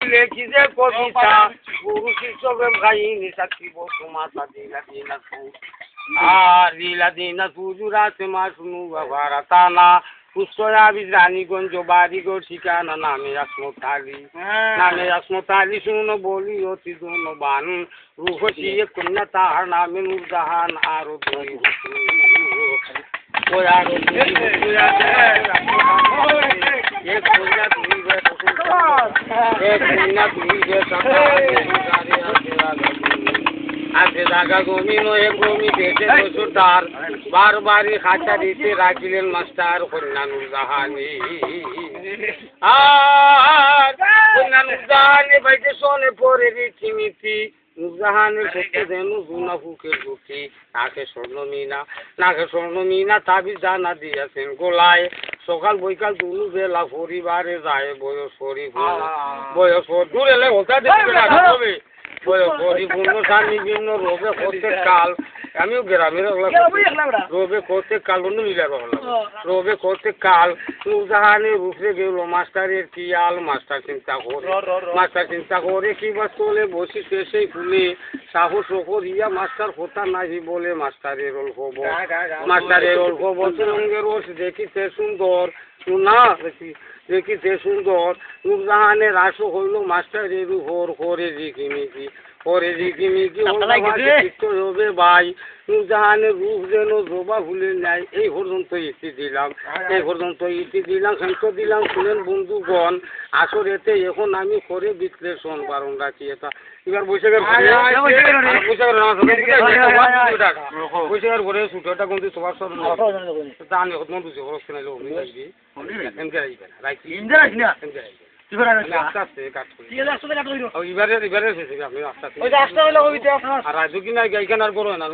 লেখিছে কবিতা গুরু শিষ্যকে gynae সাক্ষী বসুমাতা দিলা দিনা আর দিলা দিনা সুজুরাতে মা শুনু বাবারা তানা পুষ্করা রানীগঞ্জ বাড়িগড় ঠিকানা নামে আসমতালি শুনো বলি অতি ধনবান রূপসী কন্যা তাহার নামে নুরজাহান আরো দুই ওই আরো এক কন্যা আছে জায়গা জমি নয় জমি পেটে বছর বারবারই খাঁচা দিতে রাখিলেন মাস্টার কন্যা নুরজাহানি আর কন্যা নুরজাহানি বাইতে শোনে পরে রীতিনীতি নুরজাহানের সত্যি যেন জুনা ফুকের বুকি নাকে স্বর্ণমিনা তাবিজ জানা দিয়েছেন গোলায় সকাল বৈকাল দুনু বেলা পরিবারে যায় বয়স দূর এলে ওটা দেখবে পরিপূর্ণ বিভিন্ন রোগে প্রত্যেক কাল আমিও গ্রামের রোগে প্রত্যেক কাল অন্য মিলার রোগে প্রত্যেক কাল নুরজাহানের উপরে গেল মাস্টারের কি আল মাস্টার চিন্তা করে কি বা চলে বসিতে সেই ফুলে সাহস করিয়া মাস্টার কথা নাহি বলে মাস্টারের অল্প রঙের রস দেখিতে সুন্দর না দেখিতে সুন্দর নুরজাহানের আশো হইল মাস্টারের উপর করে রিকিমিকি হবে ভাই নুরজাহানের রূপ যেন জবা ভুলে নাই এই পর্যন্ত ইতি দিলাম শান্ত দিলাম শুনেন বন্ধুগণ আসরেতে এখন আমি করে বিশ্লেষণ বারণ রাখি এটা এবার বৈশাখের ঘরে ছুটোটা কিন্তু তোমার সব জানি মন বুঝে খরচ কিনাইলে এমকে রাখবে না রাখি আস্তে আস্তে কাট করি এবারে আপনি আস্তে আস্তে আর রাজু কিনা গাইখান আর বড় না